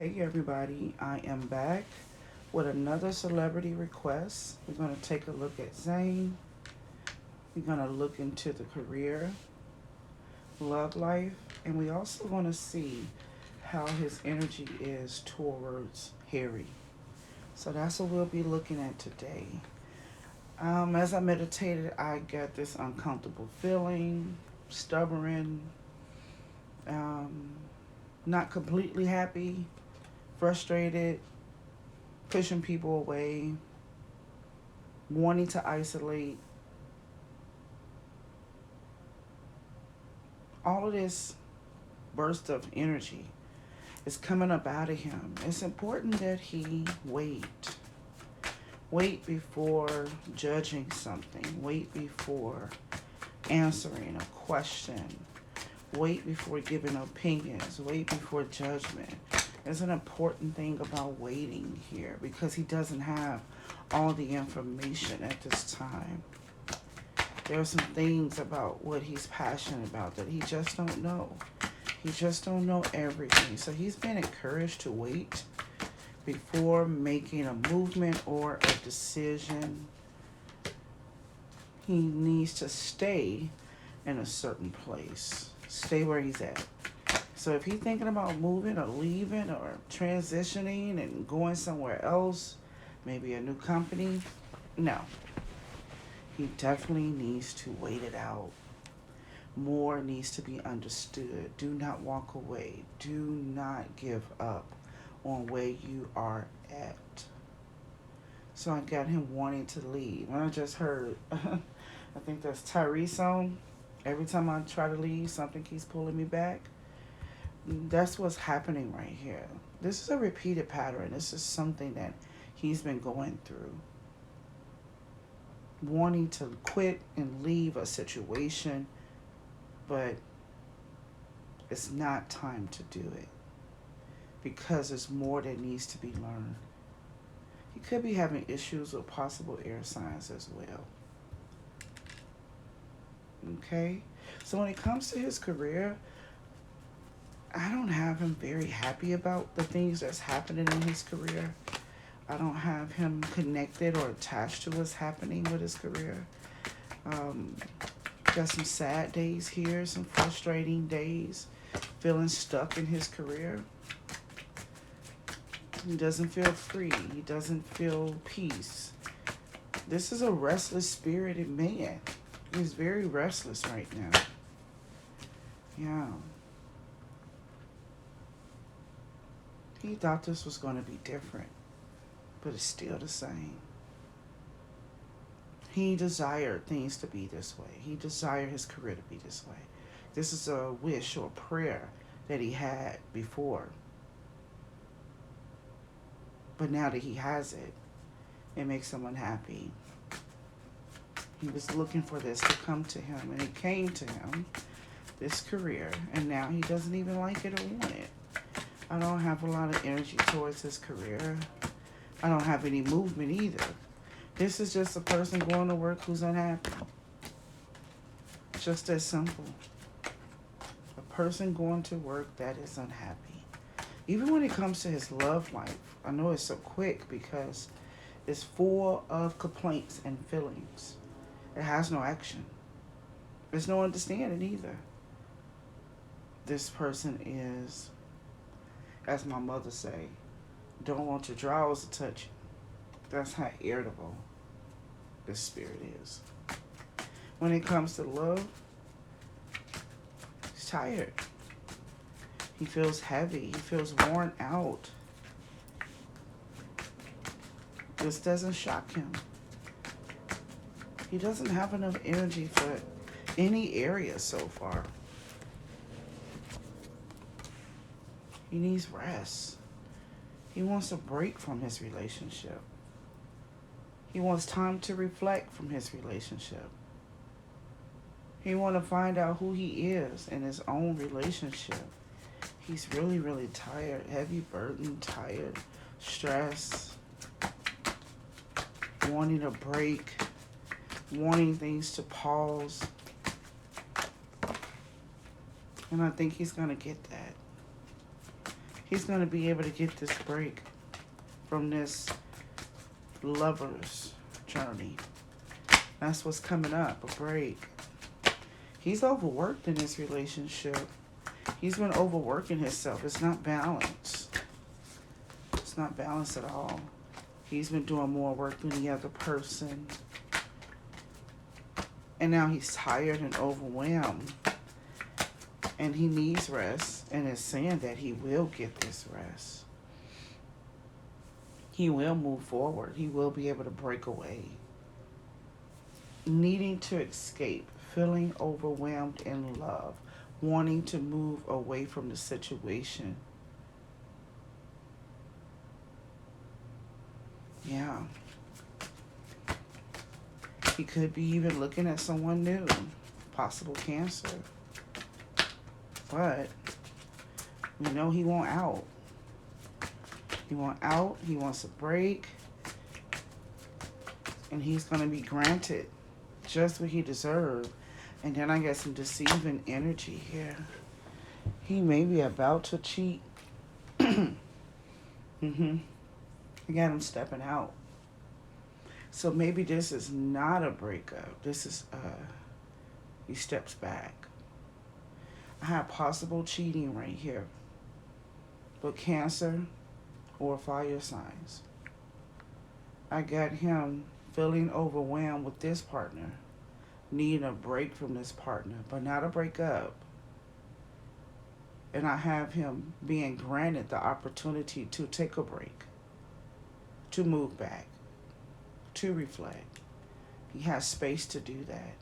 Hey everybody, I am back with another celebrity request. We're going to take a look at Zayn. We're going to look into the career, love life, and we also want to see how his energy is towards Harry. So that's what we'll be looking at today. As I meditated, I got this uncomfortable feeling, stubborn, um, not completely happy, frustrated, pushing people away, wanting to isolate. All of this burst of energy is coming up out of him. It's important that he wait before judging something, wait before answering a question, wait before giving opinions, wait before judgment. There's an important thing about waiting here because he doesn't have all the information at this time. There are some things about what he's passionate about that he just don't know. He just don't know everything. So he's been encouraged to wait before making a movement or a decision. He needs to stay in a certain place. Stay where he's at. So if he's thinking about moving or leaving or transitioning and going somewhere else, maybe a new company, no. He definitely needs to wait it out. More needs to be understood. Do not walk away. Do not give up on where you are at. So I got him wanting to leave. And I just heard, I think that's Tyrese song. Every time I try to leave, something keeps pulling me back. That's what's happening right here. This is a repeated pattern. This is something that he's been going through. Wanting to quit and leave a situation, but it's not time to do it because there's more that needs to be learned. He could be having issues with possible air signs as well. Okay? So when it comes to his career, I don't have him very happy about the things that's happening in his career. I don't have him connected or attached to what's happening with his career. Um, got some sad days here, some frustrating days, feeling stuck in his career. He doesn't feel free. He doesn't feel peace. This is a restless spirited man. He's very restless right now. Yeah. He thought this was going to be different, but it's still the same. He desired things to be this way. He desired his career to be this way. This is a wish or prayer that he had before. But now that he has it, it makes him unhappy. He was looking for this to come to him, and it came to him, this career, and now he doesn't even like it or want it. I don't have a lot of energy towards his career. I don't have any movement either. This is just a person going to work who's unhappy. Just as simple. A person going to work that is unhappy. Even when it comes to his love life, I know it's so quick because it's full of complaints and feelings. It has no action. There's no understanding either. This person is, as my mother say, don't want your drawers to touch you. That's how irritable this spirit is. When it comes to love, he's tired. He feels heavy. He feels worn out. This doesn't shock him. He doesn't have enough energy for any area so far. He needs rest. He wants a break from his relationship. He wants time to reflect from his relationship. He wants to find out who he is in his own relationship. He's really, really tired, heavy burden, tired, stressed, wanting a break, wanting things to pause. And I think he's going to get that. He's going to be able to get this break from this lover's journey. That's what's coming up, a break. He's overworked in this relationship. He's been overworking himself. It's not balanced. It's not balanced at all. He's been doing more work than the other person. And now he's tired and overwhelmed. And he needs rest. And is saying that he will get this rest. He will move forward. He will be able to break away. Needing to escape. Feeling overwhelmed in love. Wanting to move away from the situation. Yeah. He could be even looking at someone new. Possible Cancer. But we know he wants out. He wants out. He wants a break. And he's going to be granted just what he deserves. And then I got some deceiving energy here. He may be about to cheat. I got him stepping out. So maybe this is not a breakup. This is, he steps back. I have possible cheating right here. But Cancer or fire signs. I got him feeling overwhelmed with this partner. Needing a break from this partner, but not a breakup. And I have him being granted the opportunity to take a break. To move back. To reflect. He has space to do that.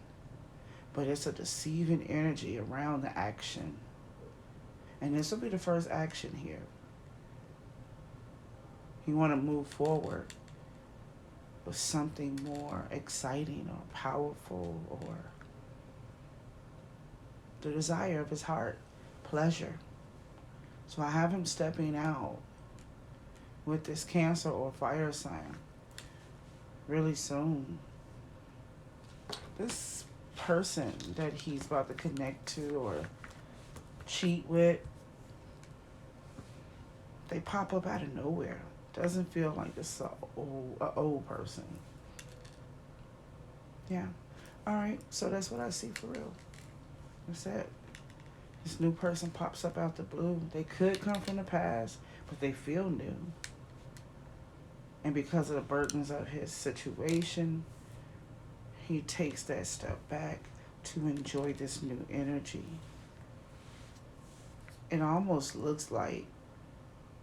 But it's a deceiving energy around the action. And this will be the first action here. You want to move forward with something more exciting or powerful or the desire of his heart, pleasure. So I have him stepping out with this Cancer or fire sign really soon. This person that he's about to connect to or cheat with, they pop up out of nowhere. Doesn't feel like this old person. Yeah. All right. So that's what I see for real. That's it. This new person pops up out the blue. They could come from the past, but they feel new. And because of the burdens of his situation, he takes that step back to enjoy this new energy. It almost looks like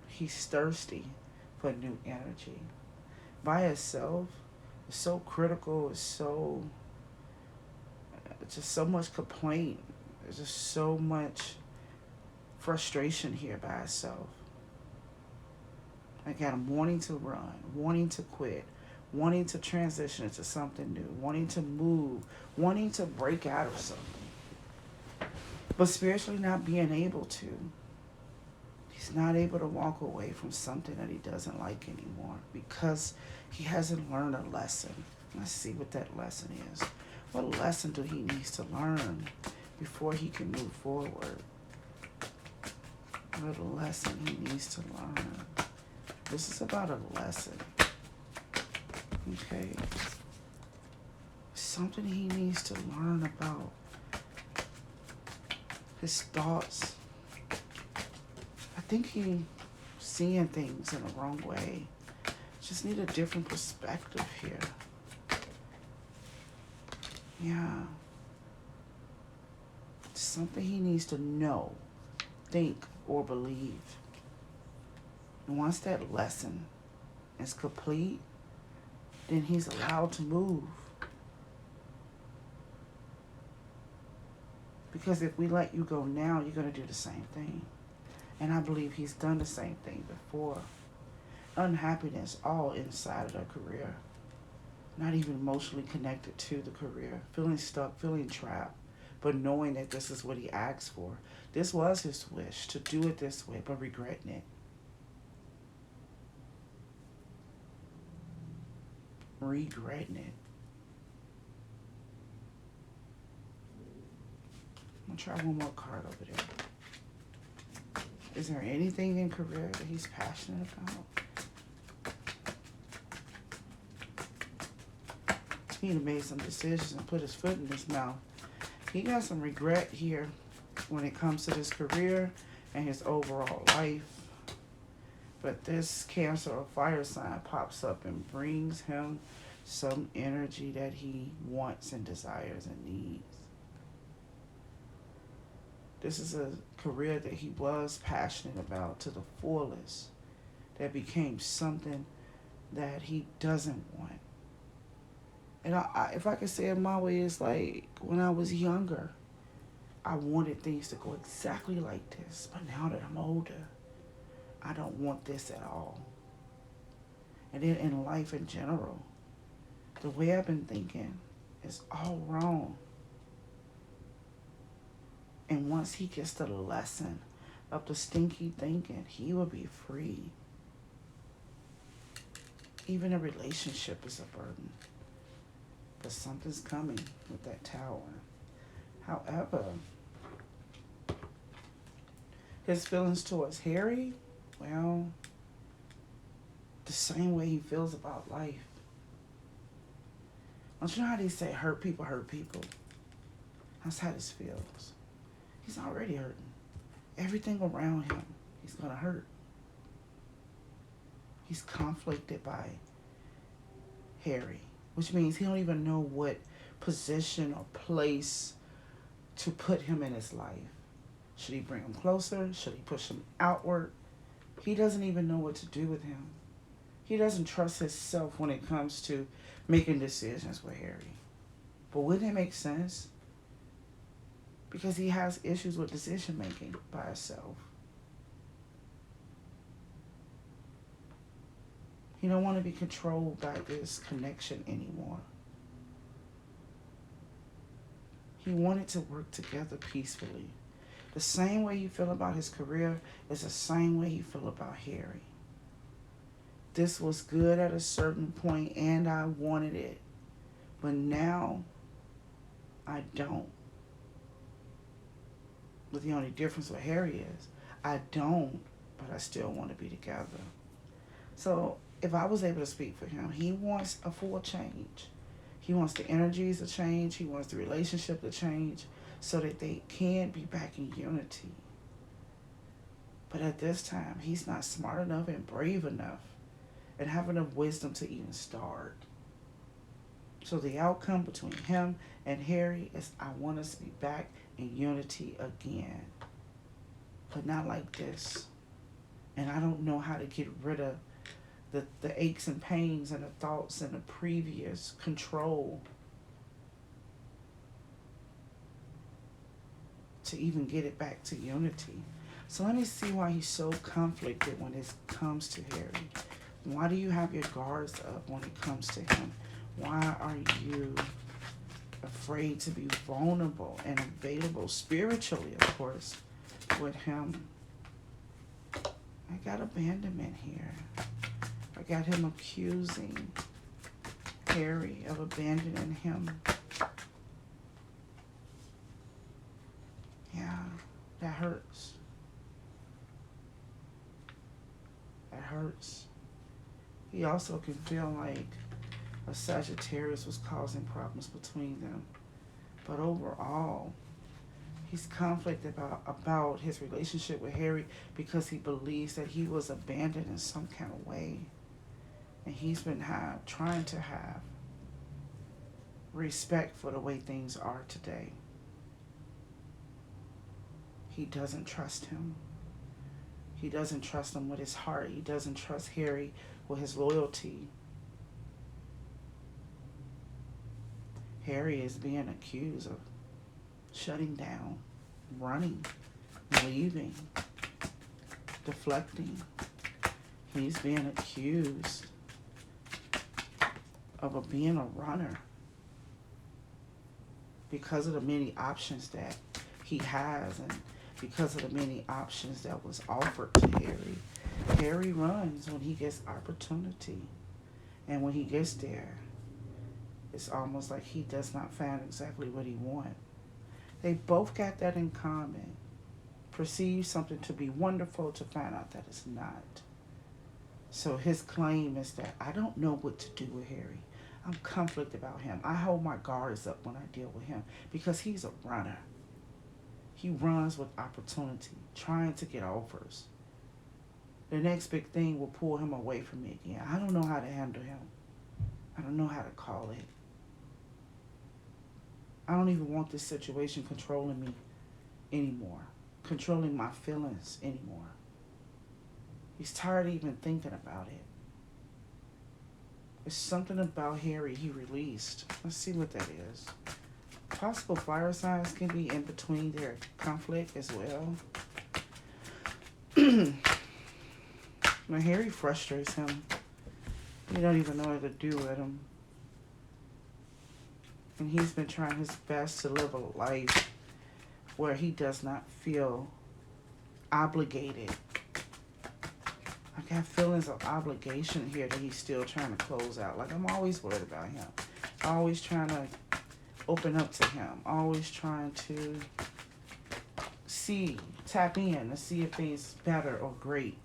he's thirsty for new energy. By itself, it's so critical, it's just so much complaint. There's just so much frustration here by itself. I got him wanting to run, wanting to quit, wanting to transition into something new, wanting to move, wanting to break out of something. But spiritually not being able to. He's not able to walk away from something that he doesn't like anymore because he hasn't learned a lesson. Let's see what that lesson is. What lesson do he need to learn before he can move forward? What lesson he needs to learn. This is about a lesson. Okay. Something he needs to learn about his thoughts. I think he's seeing things in the wrong way. Just need a different perspective here. Yeah. Something he needs to know, think, or believe. And once that lesson is complete, then he's allowed to move. Because if we let you go now, you're going to do the same thing. And I believe he's done the same thing before. Unhappiness all inside of the career. Not even emotionally connected to the career. Feeling stuck, feeling trapped. But knowing that this is what he asked for. This was his wish, to do it this way, but regretting it. Regretting it. I'm going to try one more card over there. Is there anything in career that he's passionate about? He done made some decisions and put his foot in his mouth. He got some regret here when it comes to his career and his overall life. But this Cancer or fire sign pops up and brings him some energy that he wants and desires and needs. This is a career that he was passionate about to the fullest, that became something that he doesn't want. And if I could say it my way, it's like when I was younger, I wanted things to go exactly like this. But now that I'm older, I don't want this at all. And then in life in general, the way I've been thinking is all wrong. And once he gets the lesson of the stinky thinking, he will be free. Even a relationship is a burden. But something's coming with that Tower. However, his feelings towards Harry, well, the same way he feels about life. Don't you know how they say hurt people hurt people? That's how this feels. He's already hurting. Everything around him, he's going to hurt. He's conflicted by Harry, which means he don't even know what position or place to put him in his life. Should he bring him closer? Should he push him outward? He doesn't even know what to do with him. He doesn't trust himself when it comes to making decisions with Harry. But wouldn't it make sense? Because he has issues with decision making by himself. He don't want to be controlled by this connection anymore. He wanted to work together peacefully. The same way he feel about his career is the same way he feel about Harry. This was good at a certain point and I wanted it. But now, I don't. But the only difference with Harry is, I don't, but I still want to be together. So, if I was able to speak for him, he wants a full change. He wants the energies to change. He wants the relationship to change so that they can be back in unity. But at this time, he's not smart enough and brave enough and have enough wisdom to even start. So the outcome between him and Harry is I want us to be back in unity again. But not like this. And I don't know how to get rid of the aches and pains and the thoughts and the previous control to even get it back to unity. So let me see why he's so conflicted when it comes to Harry. Why do you have your guards up when it comes to him? Why are you afraid to be vulnerable and available spiritually, of course, with him? I got abandonment here. I got him accusing Harry of abandoning him. Yeah, that hurts. That hurts. He also can feel like a Sagittarius was causing problems between them. But overall, he's conflicted about his relationship with Harry because he believes that he was abandoned in some kind of way. And he's been trying to have respect for the way things are today. He doesn't trust him. He doesn't trust him with his heart. He doesn't trust Harry with his loyalty. Harry is being accused of shutting down, running, leaving, deflecting. He's being accused of being a runner because of the many options that he has and because of the many options that was offered to Harry. Harry runs when he gets opportunity. And when he gets there, it's almost like he does not find exactly what he wants. They both got that in common. perceive something to be wonderful to find out that it's not. So his claim is that I don't know what to do with Harry. I'm conflicted about him. I hold my guards up when I deal with him because he's a runner. He runs with opportunity, trying to get offers. The next big thing will pull him away from me again. I don't know how to handle him. I don't know how to call it. I don't even want this situation controlling me anymore, controlling my feelings anymore. He's tired of even thinking about it. There's something about Harry he released. Let's see what that is. Possible fire signs can be in between their conflict as well. Now, Harry frustrates him. He don't even know what to do with him. And he's been trying his best to live a life where he does not feel obligated. I got feelings of obligation here that he's still trying to close out. Like, I'm always worried about him. Always trying to open up to him. Always trying to tap in to see if things better or great.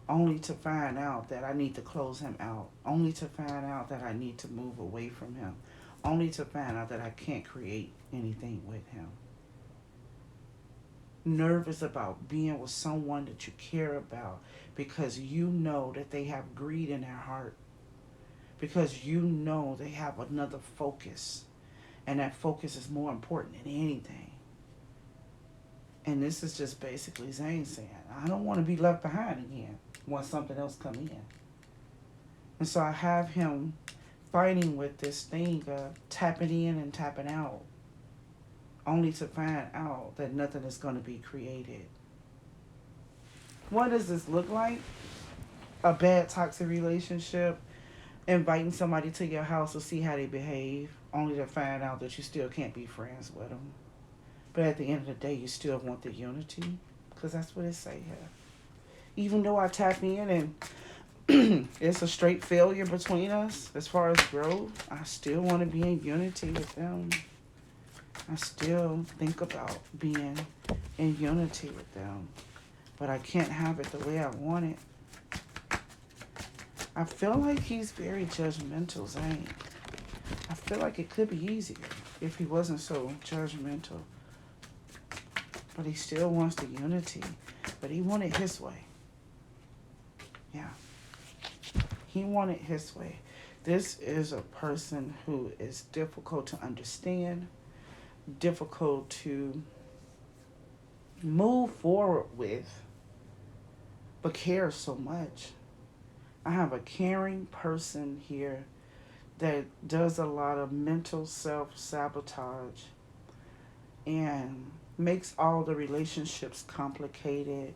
Only to find out that I need to close him out. Only to find out that I need to move away from him. Only to find out that I can't create anything with him. Nervous about being with someone that you care about because you know that they have greed in their heart. Because you know they have another focus. And that focus is more important than anything. And this is just basically Zayn saying, I don't want to be left behind again once something else come in. And so I have him fighting with this thing of tapping in and tapping out, only to find out that nothing is going to be created. What does this look like? A bad toxic relationship, inviting somebody to your house to see how they behave, only to find out that you still can't be friends with them. But at the end of the day, you still want the unity, because that's what it say here. Even though I tap in and it's a straight failure between us as far as growth, I still want to be in unity with them. I still think about being in unity with them. But I can't have it the way I want it. I feel like he's very judgmental, Zayn. I feel like it could be easier if he wasn't so judgmental. But he still wants the unity. But he wanted his way. Yeah. He wanted his way. This is a person who is difficult to understand, difficult to move forward with, but cares so much. I have a caring person here that does a lot of mental self-sabotage and makes all the relationships complicated.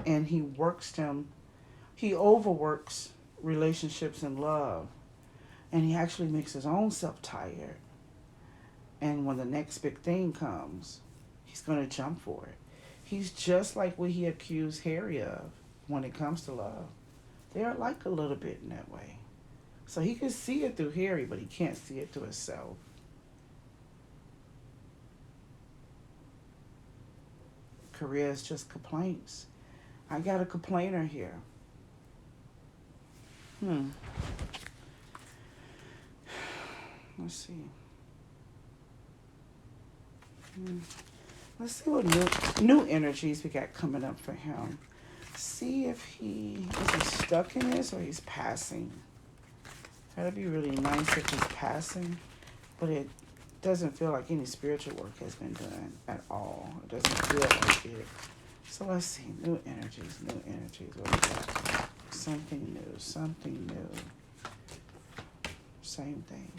And he overworks relationships and love. And he actually makes his own self tired. And when the next big thing comes, he's going to jump for it. He's just like what he accused Harry of when it comes to love. They're like a little bit in that way. So he can see it through Harry, but he can't see it through himself. Career is just complaints. I got a complainer here. Let's see. Let's see what new energies we got coming up for him. See if is he stuck in this or he's passing. That'd be really nice if he's passing, but it doesn't feel like any spiritual work has been done at all. It doesn't feel like it. So let's see, new energies. What we got? Something new. Same thing.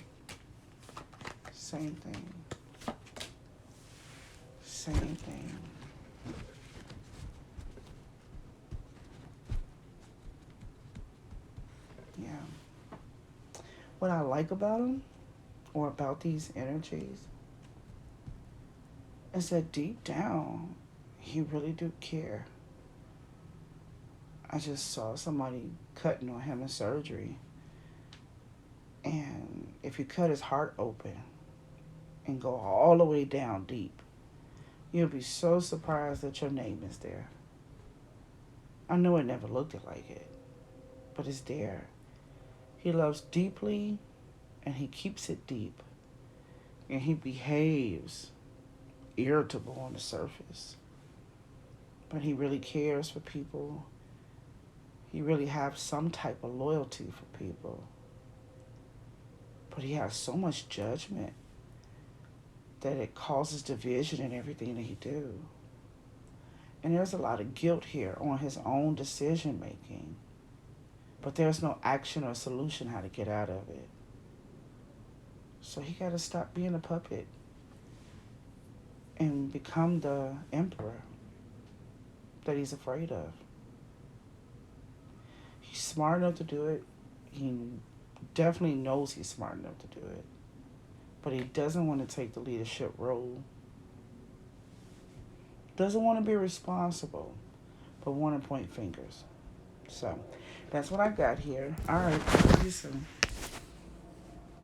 Same thing. Yeah. What I like about them, or about these energies, is that deep down, he really do care. I just saw somebody cutting on him in surgery. And if you cut his heart open and go all the way down deep, You'll be so surprised that your name is there. I know it never looked like it, but it's there. He loves deeply and he keeps it deep. And he behaves irritable on the surface. But he really cares for people. He really has some type of loyalty for people. But he has so much judgment that it causes division in everything that he do. And there's a lot of guilt here on his own decision making. But there's no action or solution how to get out of it. So he got to stop being a puppet and become the emperor that he's afraid of. He's smart enough to do it. He definitely knows he's smart enough to do it. But he doesn't want to take the leadership role. Doesn't want to be responsible, but want to point fingers. So that's what I got here. All right, see you soon.